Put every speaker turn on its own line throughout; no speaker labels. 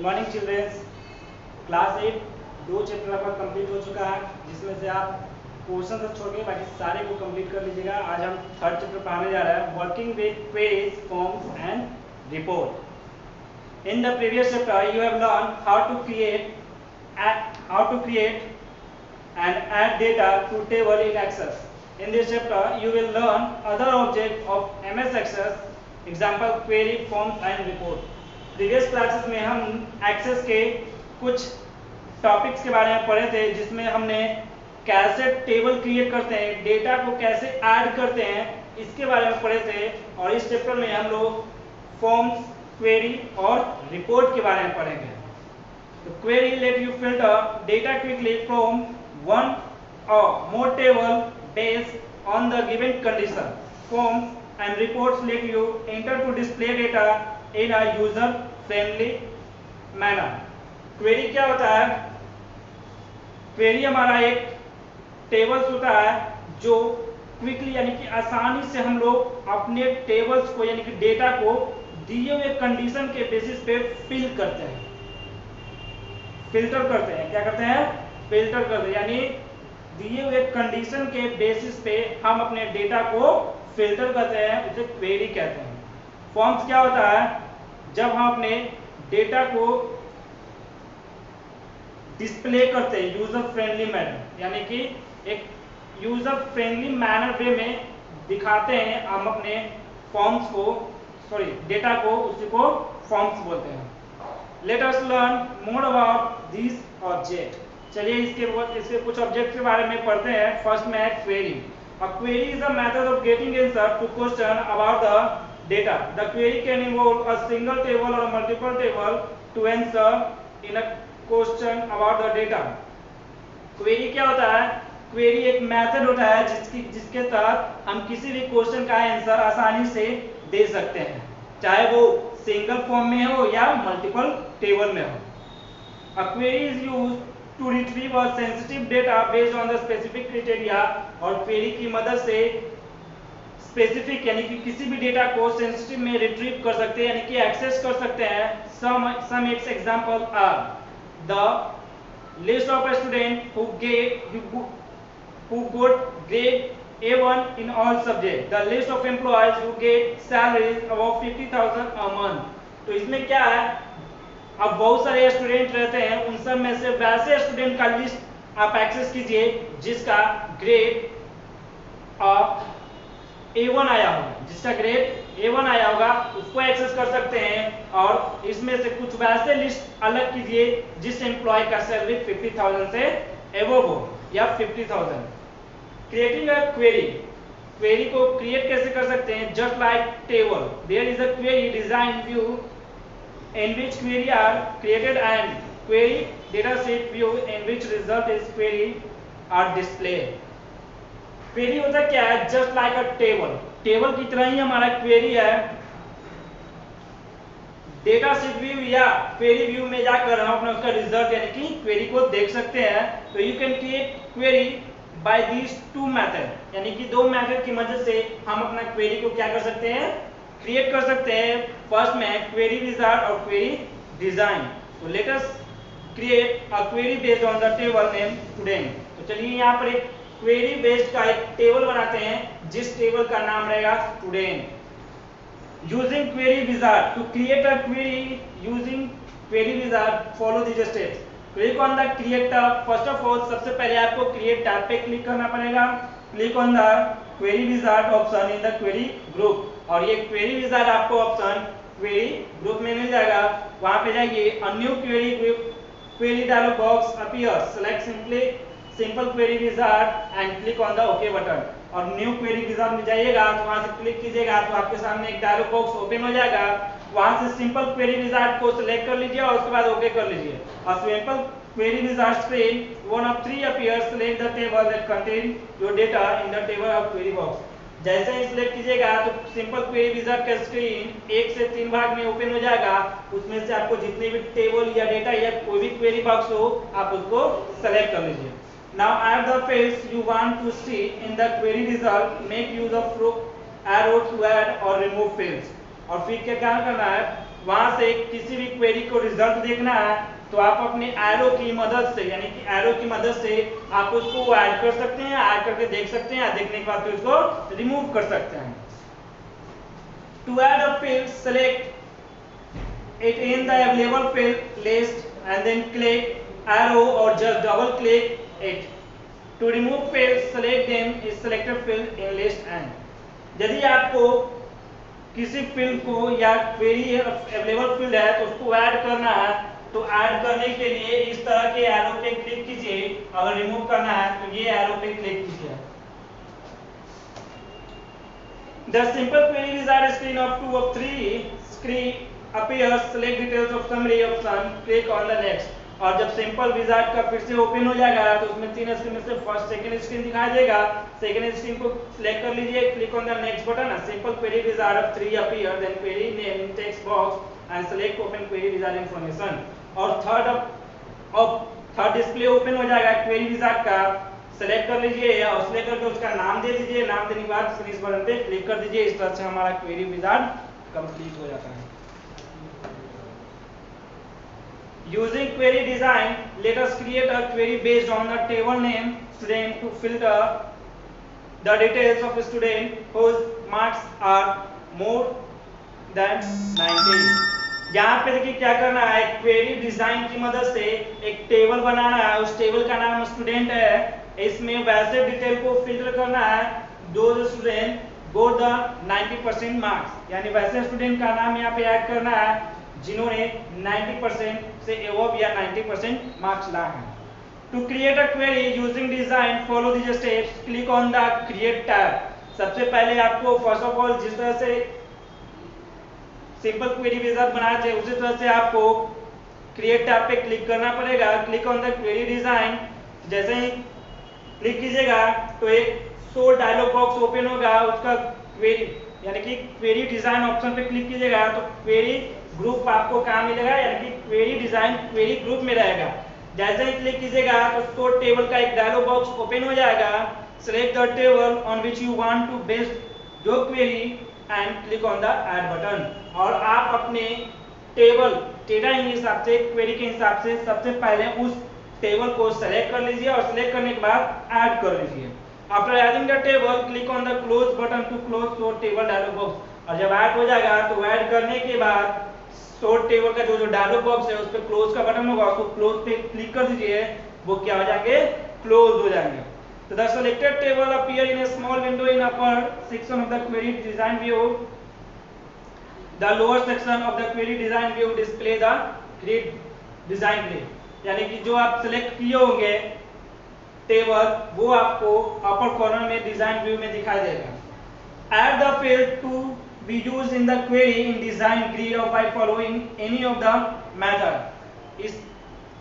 Good morning childrens. Class 8 दो chapter आपका complete हो चुका है, जिसमें से आप पोर्शन से छोड़ के बाकी सारे को कंप्लीट कर लीजिएगा। आज हम थर्ड चैप्टर पढ़ाने जा रहे हैं, working with queries, forms and report. In the previous chapter you have learn how to create and add data to table in Access. In this chapter, you will learn other objects of MS Access, example query, forms and report. Previous classes में हम Access के कुछ topics के बारे में पढ़े थे, जिसमें हमने कैसे टेबल क्रिएट करते हैं, डेटा को कैसे ऐड करते हैं, इसके बारे में पढ़े थे। और इस चैप्टर में हम लोग फॉर्म्स, क्वेरी और रिपोर्ट के बारे में पढ़ेंगे। तो query let you filter data quickly from one or more table based on the given condition. Forms and reports let you enter to display data in a user friendly manner. Query क्या होता है? Query हमारा एक tables होता है जो quickly यानी कि आसानी से हम लोग अपने टेबल्स को यानी कि डेटा को दिए हुए कंडीशन के बेसिस पे फिल करते हैं, फिल्टर करते हैं। क्या करते हैं? फिल्टर करते हैं, यानी दिए हुए कंडीशन के बेसिस पे हम अपने डेटा को फिल्टर करते हैं, उसे क्वेरी कहते हैं। फॉर्म्स क्या होता है? जब हम अपने डेटा को डिस्प्ले करते हैं यूजर फ्रेंडली मैनर, यानी कि एक यूजर फ्रेंडली मैनर वे में दिखाते हैं हम अपने फॉर्म्स को, डेटा को, उसी को फॉर्म्स बोलते हैं। Let us learn more about these objects. चलिए इसके कुछ ऑब्जेक्ट के बारे में पढ़ते हैं। फर्स्ट में है query. A query is a method of getting answer to question about the data. The query can involve a single table or multiple table to answer in a question about the data. Query क्या होता है? Query एक method होता है जिसके तहत हम किसी भी क्वेश्चन का आंसर आसानी से दे सकते हैं, चाहे वो सिंगल फॉर्म में हो या मल्टीपल टेबल में हो। A query is used to retrieve a sensitive data based on the specific criteria. और क्वेरी की मदद से स्पेसिफिक यानी कि किसी भी डेटा को सेंसिटिव में रिट्रीव कर सकते हैं, यानी कि एक्सेस कर सकते हैं। Some its examples are the list of students who got grade A1 in all subjects, the list of employees who get salaries above 50,000 a month. तो इसमें क्या है? अब बहुत सारे स्टूडेंट रहते हैं, उन सब में से वैसे स्टूडेंट का लिस्ट आप एक्सेस कीजिए जिसका ग्रेड A1 आया होगा, जिसका ग्रेड A1 आया होगा, उसको एक्सेस कर सकते हैं। और इसमें से कुछ वैसे लिस्ट अलग कीजिए जिस एम्प्लॉय का सैलरी 50,000 से एबव हो या 50,000। क्रिएटिंग अ क्वेरी, क्वेरी को क्रिएट कैसे कर सकते हैं? Just like table, there is a query design view in which query are created and query data set view in which result is query are displayed. Query होता क्या है? Just like अ table, table की तरह ही हमारा query है। Data set view या query view में जाकर हम अपना उसका रिजल्ट यानी कि क्वेरी को देख सकते हैं। तो you can create query by these two method, यानी कि दो मेथड की मदद से हम अपना क्वेरी को क्या कर सकते हैं? क्रिएट कर सकते हैं। फर्स्ट में क्वेरी विजार्ड और क्वेरी डिजाइन। तो let us create a query based on the table name student. तो चलिए यहाँ पर एक क्वेरी बेस्ड का एक टेबल बनाते हैं जिस टेबल का नाम रहेगा student. Using query wizard to create a query using query wizard follow this steps. Click on the create tab. First of all सबसे पहले आपको क्रिएट टैब पे क्लिक करना पड़ेगा। Click on the query wizard option in the query group, और ये query wizard आपको option query group में मिल जाएगा। वहां पे जाइए, a new query group query dialog box appears, select simple query wizard and click on the okay button. और न्यू क्वेरी विजार्ड में जाइएगा तो वहां से क्लिक कीजिएगा तो आपके सामने एक डायलॉग बॉक्स ओपन हो जाएगा। वहां से सिंपल क्वेरी विजार्ड को सिलेक्ट कर लीजिए और उसके बाद ओके कर लीजिए। और simple query wizard screen, one of three appears. Select the table that contain your data in the table of query box. जैसे ही सिलेक्ट कीजिएगा तो सिंपल क्वेरी विजार्ड का स्क्रीन 1 से 3 भाग में ओपन हो जाएगा। उसमें से आपको जितने भी टेबल या डेटा या कोई भी क्वेरी बॉक्स हो आप उसको सेलेक्ट कर लीजिए। Now add the fields you want to see in the query result. Make use of arrow to add or remove fields. और फिर क्या करना है? वहां से किसी भी क्वेरी को रिजल्ट देखना है तो आप अपने एरो की मदद से, यानी कि एरो की मदद से आप उसको ऐड कर सकते हैं, ऐड करके देख सकते हैं, देखने के बाद फिर उसको रिमूव कर सकते हैं। To add a field, select it in the available field list and then click arrow और just double click it. To remove field, select them is selected field in list and. यदि आपको किसी field को या query available field है तो उसको add करना है, तो ऐड करने के लिए इस तरह के एरो पे क्लिक कीजिए। अगर रिमूव करना है तो ये एरो पे क्लिक कीजिए। The simple query wizard screen of 2 of 3 screen appears. Select details of summary option, click on the next। और जब सिंपल विजार्ड का फिर से ओपन हो जाएगा तो उसमें 3 स्क्रीन में से फर्स्ट सेकंड स्क्रीन दिखाई देगा। सेकंड स्क्रीन को सिलेक्ट कर लीजिए, click on the next button. Simple query wizard of 3 appear, then query name in text box and select open query wizard information. और थर्ड डिस्प्ले ओपन हो जाएगा query wizard का। Select कर लीजिए और सेलेक्ट करके उसका नाम दे दीजिए। नाम देने के बाद फिनिश बटन पे क्लिक कर दीजिए। इस तरह से हमारा क्वेरी विजार्ड कंप्लीट हो जाता है। Using query design, let us create a query based on the table name student to filter the details of a student whose marks are more than 90। यहाँ पे देखिए क्या करना है, क्वेरी डिजाइन की मदद से एक टेबल बनाना है। उस टेबल का नाम स्टूडेंट है। इसमें वैसे डिटेल को फिल्टर करना है दो स्टूडेंट गो द 90% मार्क्स, यानी वैसे स्टूडेंट का नाम यहाँ पे ऐड करना है जिन्होंने 90% से एबव या 90% मार्क्स लाए हैं। To create a query using design, follow these steps, click on the create tab. सबसे पहले आपको फर्स्ट ऑफ ऑल जिस तरह से सिंपल क्वेरी विजार्ड बनाना चाहिए उसी तरह से आपको क्रिएट टैब पे क्लिक करना पड़ेगा। Click on the query design. जैसे ही क्लिक कीजिएगा तो एक शो डायलॉग बॉक्स ओपन होगा। उसका क्वेरी यानी कि क्वेरी डिजाइन ऑप्शन पे क्लिक कीजिएगा तो क्वेरी ग्रुप आपको कहाँ मिलेगा, यानी कि क्वेरी डिजाइन क्वेरी ग्रुप में रहेगा। जैसे ही क्लिक कीजिएगा तो शो टेबल का एक डायलॉग बॉक्स ओपन हो जाएगा। Select the table on which you want to base your query and click on the add button. और आप अपने टेबल डेटा के हिसाब से, क्वेरी के हिसाब से सबसे पहले उस टेबल को सेलेक्ट कर लीजिए और सेलेक्ट करने के बाद ऐड कर लीजिए। After adding the table, click on the close button to close show table dialog box. और जब ऐड हो जाएगा तो ऐड करने के बाद शॉर्ट टेबल का जो डायलॉग बॉक्स है उस पर क्लोज का बटन होगा, उसको क्लोज पे क्लिक कर दीजिए। वो क्या हो जाएंगे, क्लोज हो जाएंगे। तो the selected table appear in a small window in upper section of the query design view. The lower section of the query design view display the query design grid, यानी कि जो आप सेलेक्ट किए होंगे table वो आपको upper corner में design view में दिखाई देगा। Add the field to be used in the query in design grid or by following any of the method। इस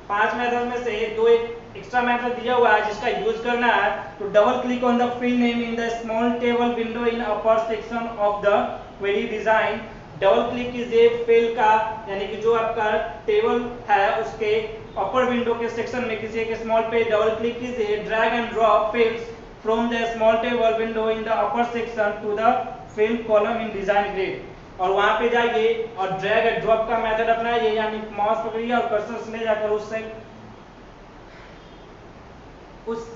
5 मेथड में से दो एक एक्स्ट्रा मेथड दिया हुआ है जिसका यूज करना है। तो double click on the field name in the small table window in upper section of the query design. Double click कीजिए फील्ड का, यानी कि जो आपका टेबल है उसके अपर विंडो के सेक्शन में किसी एक स्मॉल पे डबल क्लिक कीजिए। Drag and drop fields from the small table window in the upper section two the field column in design grid. और वहां पे जाइए और ड्रैग एंड ड्रॉप का मेथड अपनाइए, यानी माउस पकड़िए और कर्सर ले जाकर उस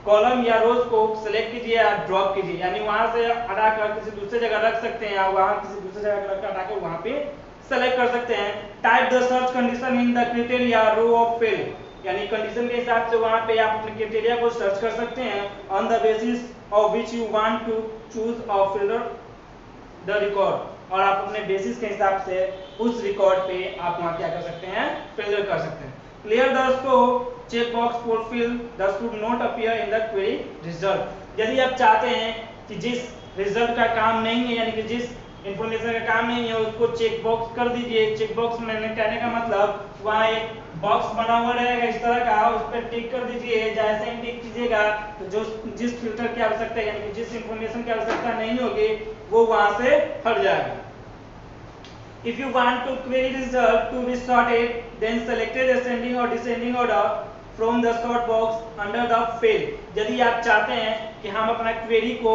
कॉलम या रोज को सिलेक्ट कीजिए या ड्रॉप कीजिए, यानी वहां से हटाकर किसी दूसरी जगह रख सकते हैं या वहां किसी दूसरी जगह रखकर हटाकर वहां पे सेलेक्ट कर सकते हैं। Type the search condition in the criteria row of field, यानी कंडीशन के हिसाब से वहां पे आप अपने क्राइटेरिया को सर्च कर सकते हैं। On the basis of which you want to choose a filter the record, और आप अपने बेसिस के हिसाब से उस रिकॉर्ड पे आप वहां क्या कर सकते हैं, फिल्टर कर सकते हैं। Clear the scope check box for field the should not appear in the query result. यदि आप चाहते हैं कि जिस रिजल्ट का काम नहीं है, यानी कि जिस इंफॉर्मेशन का काम नहीं है उसको चेक बॉक्स कर दीजिए। चेक बॉक्स मैंने कहने का मतलब वहाँ एक बॉक्स बना हुआ रहेगा इस तरह का, उस पर टिक कर दीजिए। जैसे ही टिक कीजिएगा तो जो जिस फिल्टर की आवश्यकता है, यानी कि जिस इंफॉर्मेशन की आवश्यकता नहीं होगी वो वहां से हट जाएगा। If you want to query result to be sorted, then select ascending or descending order from the sort box under the field। यदि आप चाहते हैं कि हम अपना क्वेरी को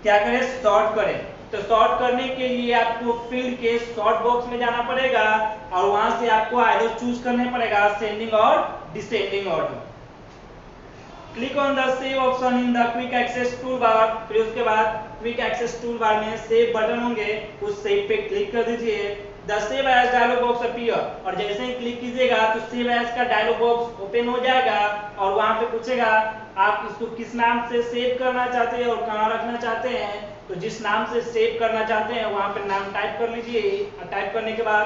क्या करें, सॉर्ट करें, तो सॉर्ट करने के लिए आपको फील्ड के सॉर्ट बॉक्स में जाना पड़ेगा और वहां से आपको आइदर चूज करने पड़ेगा असेंडिंग और descending order. Click on the save option in the quick access tool bar, फिर उसके बाद क्विक एक्सेस टूल बार में सेव बटन होंगे, उस सेव पे क्लिक कर दीजिए। The save as dialog box appear, और जैसे ही क्लिक कीजिएगा तो सेव एज का डायलॉग बॉक्स ओपन हो जाएगा और वहां पे पूछेगा आप इसको किस नाम से सेव करना चाहते हैं और कहां रखना चाहते हैं। तो जिस नाम से सेव करना चाहते हैं वहां पे नाम टाइप कर लीजिए और टाइप करने के बाद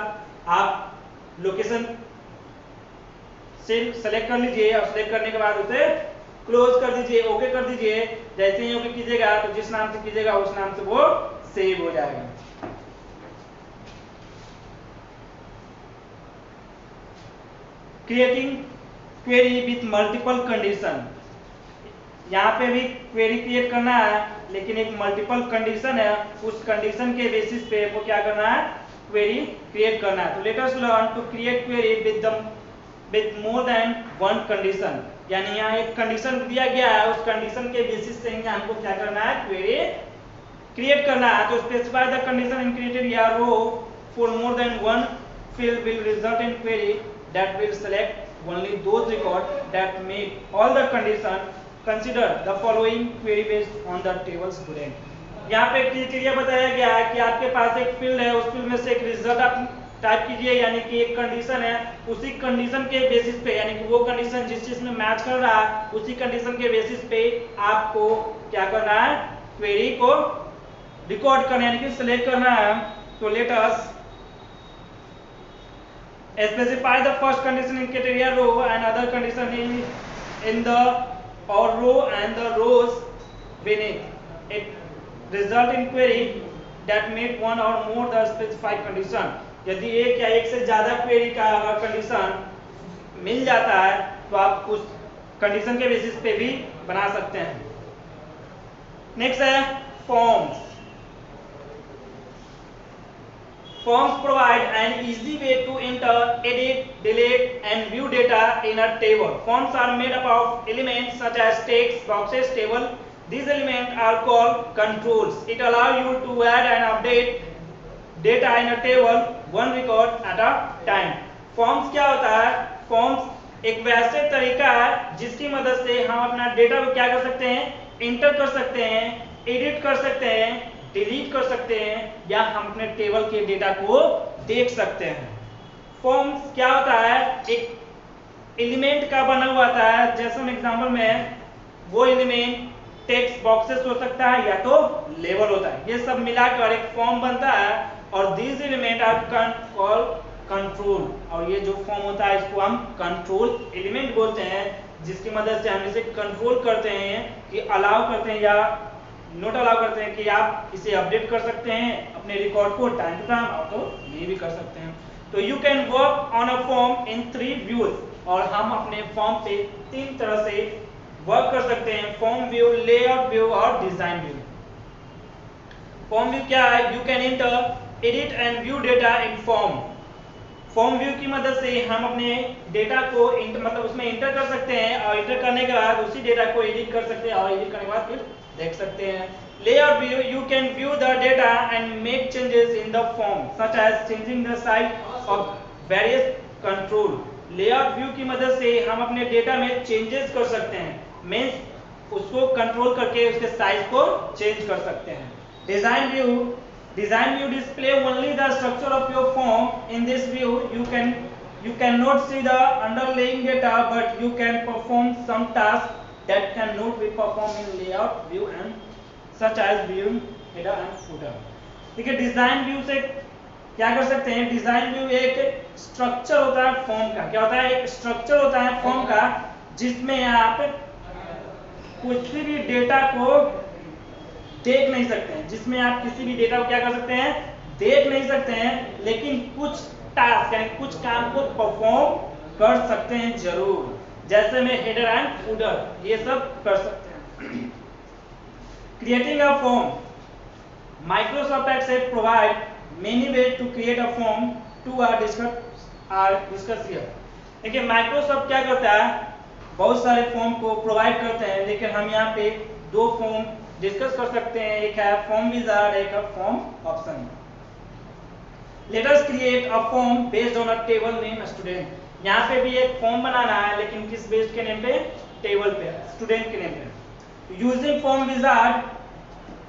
आप लोकेशन सेलेक्ट कर लीजिए और सेलेक्ट करने के बाद उसे क्लोज कर दीजिए, ओके कर दीजिए। जैसे ही ओके कीजिएगा तो जिस नाम से कीजिएगा उस नाम से वो सेव हो जाएगा। Creating query with multiple condition, यहाँ पे भी क्वेरी क्रिएट करना है लेकिन एक मल्टीपल कंडीशन है, उस कंडीशन के बेसिस पे वो क्या करना है, क्वेरी क्रिएट करना है। तो let us learn to create query with more than one condition, यानी यहाँ एक कंडीशन दिया गया है, उस कंडीशन के बेसिस से हमको क्या करना है, क्वेरी क्रिएट करना है। तो specify the condition in criteria row for more than one field will result in query that will select only those records that meet all the conditions. Consider the following query based on the tables given. यहाँ पे criteria बताया गया है कि आपके पास एक field है, उस फील्ड में से एक रिजल्ट आप टाइप कीजिए, यानी कि एक कंडीशन है, उसी कंडीशन के बेसिस पे, यानी कि वो कंडीशन जिस चीज में मैच कर रहा है उसी कंडीशन के बेसिस पे आपको क्या करना है, क्वेरी को रिकॉर्ड करना यानी कि सिलेक्ट करना है। तो let us specify the first condition in criteria row and other condition in the or row and the rows beneath it result in query that meet one or more the specified condition. यदि एक या एक से ज्यादा query का अगर condition मिल जाता है तो आप उस कंडीशन के बेसिस पे भी बना सकते हैं। नेक्स्ट है forms. Forms provide an easy way to enter, edit, delete and view data in a table. Forms are made up of elements such as text, boxes, table. These elements are called controls. It allows you to add and update data in a table, one record at a time. Forms क्या होता है? Forms एक वैसे तरीका है जिसकी मदद से हम अपना डेटा को क्या कर सकते हैं, इंटर कर सकते हैं, एडिट कर सकते हैं, डिलीट कर सकते हैं या हम अपने टेबल के डेटा को देख सकते हैं। फॉर्म्स क्या होता है, एक एलिमेंट का बना हुआ आता है, जैसे एग्जांपल में वो एलिमेंट टेक्स्ट बॉक्सेस हो सकता है या तो लेबल होता है, ये सब मिलाकर एक फॉर्म बनता है और these element are called control. और ये जो फॉर्म होता है इसको हम कंट्रोल एलिमेंट बोलते हैं, जिसकी मदद से हम इसे कंट्रोल करते हैं कि अलाउ करते हैं या नोट अलाउ करते हैं कि आप इसे अपडेट कर सकते हैं अपने रिकॉर्ड को टाइम टू टाइम, और तो ये भी कर सकते हैं। तो you can work on a form in 3 views, और हम अपने फॉर्म पे 3 तरह से वर्क कर सकते हैं, फॉर्म व्यू, लेआउट व्यू और डिजाइन व्यू। फॉर्म व्यू क्या है, you can enter, edit and view data in form. Form view की मदद से हम अपने डेटा को मतलब उसमें इंटर कर सकते हैं और इंटर करने के बाद उसी डेटा को एडिट कर सकते हैं और एडिट करने के बाद फिर देख सकते हैं। Layout view, you can view the data and make changes in the form such as changing the size of various control. Layout view की मदद से हम अपने डेटा में चेंजेस कर सकते हैं, मींस उसको कंट्रोल करके उसके साइज को चेंज कर सकते हैं। Design view, design view display only the structure of your form. In this view you cannot see the underlying data, but you can perform some tasks that cannot be performed in layout view and such as viewing header and footer। देखिए design view से क्या कर सकते हैं, design view एक structure होता है form का, क्या होता है, एक स्ट्रक्चर होता है फॉर्म का जिसमें आप कुछ भी डेटा को देख नहीं सकते हैं, जिसमें आप किसी भी डेटा को क्या कर सकते हैं, देख नहीं सकते हैं, लेकिन कुछ टास्क यानी कुछ काम को परफॉर्म कर सकते हैं जरूर, जैसे में हेडर एंड फूटर ये सब कर सकते हैं। Creating a form, Microsoft Excel provide many ways to create a form to discuss here. देखिए माइक्रोसॉफ्ट क्या करता है, बहुत सारे फॉर्म को प्रोवाइड करते हैं, लेकिन हम यहाँ पे 2 फॉर्म डिस्कस कर सकते हैं। एक है फॉर्म विजार्ड, एक है form option. Let us create a form based on a table name student. यहाँ पे भी एक फॉर्म बनाना है, लेकिन किस बेस्ड के नेम पे? टेबल पे, स्टूडेंट के नेम पे। Using form wizard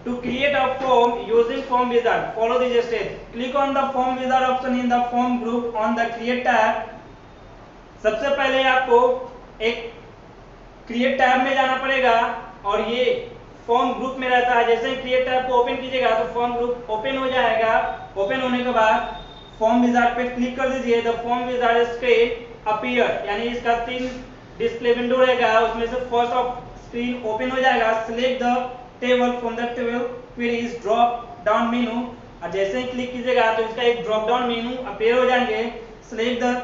to create a form using form wizard, follow these steps. Click on the form wizard option in the form group on the create tab. सबसे पहले आपको एक create tab में जाना पड़ेगा और ये फॉर्म ग्रुप में रहता है। जैसे ही क्रिएट टैब को ओपन कीजिएगा तो फॉर्म ग्रुप ओपन हो जाएगा। ओपन होने के बाद फॉर्म विजार्ड पे क्लिक कर दीजिए। The form wizard screen appear, यानी इसका 3 डिस्प्ले विंडो रहेगा, उसमें से फर्स्ट ऑफ स्क्रीन ओपन हो जाएगा। Select the table from the table queries drop down menu, और जैसे ही क्लिक कीजिएगा तो इसका एक ड्रॉप डाउन मेनू अपीयर हो जाएंगे। Select the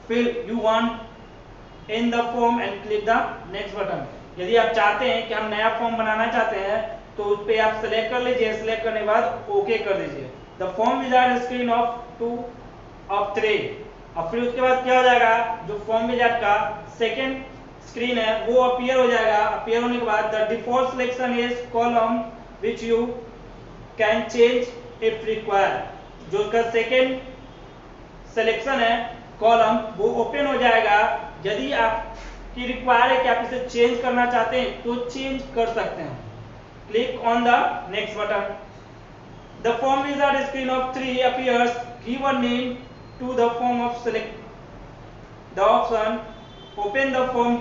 field you want in the form and click the next button. यदि आप चाहते हैं कि हम नया फॉर्म बनाना चाहते हैं तो उस पे आप सिलेक्ट कर लीजिए। सिलेक्ट करने के बाद ओके कर दीजिए। The form wizard screen of 2 of 3, और फिर उसके बाद क्या हो जाएगा, जो फॉर्म विजार्ड का सेकंड स्क्रीन है वो अपीयर हो जाएगा। अपीयर होने के बाद the default selection is column which you can change if required. जो उसका सेकंड सिलेक्शन है कॉलम, वो ओपन हो जाएगा। यदि आपकी रिक्वायर है कि आप इसे चेंज करना चाहते हैं तो चेंज कर सकते हैं। Click on the next button. The form wizard screen of 3 appears. Give a name to the form of select the option. Open the form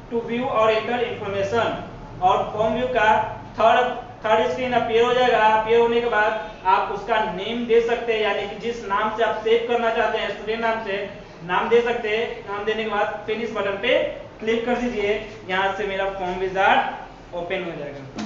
to view or enter information. और form view का third screen appear हो जाएगा। Appear होने के बाद आप उसका name दे सकते हैं, यानी कि जिस नाम से आप सेव करना चाहते हैं स्टूडेंट नाम से नाम दे सकते हैं। नाम देने के बाद फिनिश बटन पे क्लिक कर दीजिए। यहाँ से मेरा फॉर्म विजार्ड ओपन हो जाएगा।